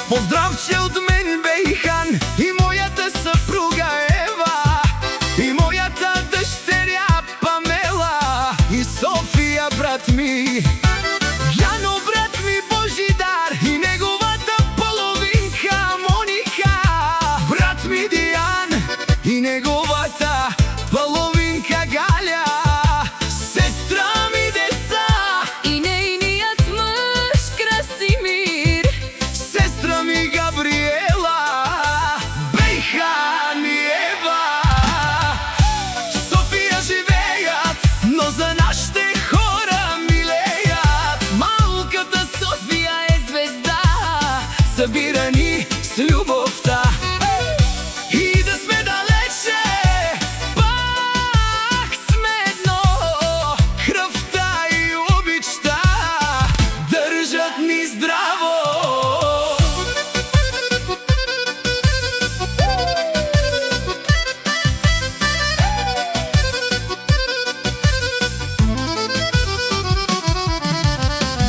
Поздравче от мен, Бейхан, и моята съпруга Ева, и моята дъщеря Памела, и София, брат ми, Яно, брат ми Божидар, и неговата половинка Моника, брат ми Диан, и неговата половинка Галя, сестра ми Деса, и нейният мъж Красимир, сестра ми Габриела, Бейхан и Ева. В София живеят, но за нашите хора милеят. малката София е звезда, Събира ни с любовта. И да сме далече, пак сме едно. Кръвта и обичта държат ни здраво.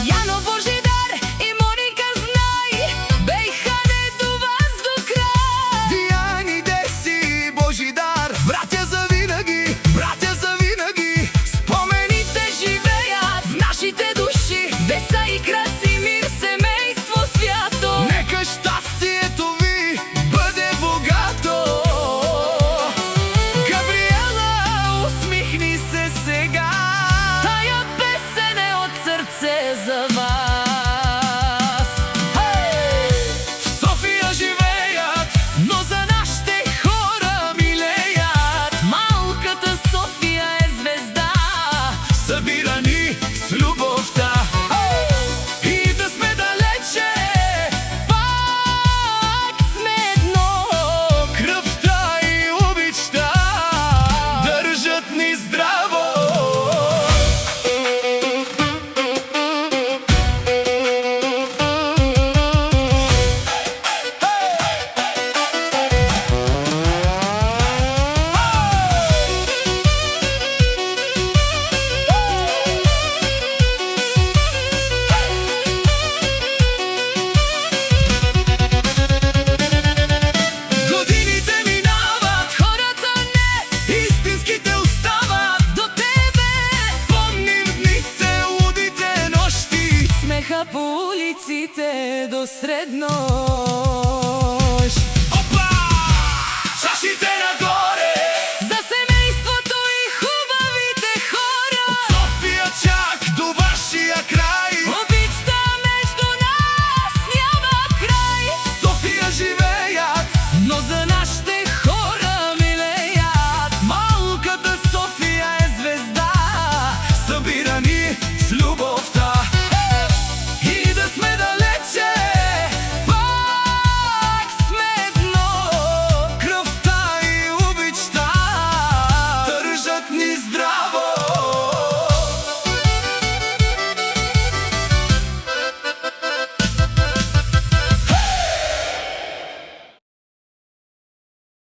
Яно, Божидар и Моника, знай, Бейхан е до вас до край. Диан и Деси, Божидар, братя завинаги, братя завинаги. Спомените живеят в нашите души, Деса и Красимир, семейство свято. Нека щастието ви бъде богато. Габриела, усмихни се сега. Тая песен е от сърце за вас. В София живеят, но за нашите хора милеят. Малката София е звезда, Събира ни с любовта. И да сме далече, пак сме едно. кръвта и обичта държат ни здраво. Годините минават, Хората не истинските остават. до тебе, Помним дните, лудите нощи. смеха по улиците до средно.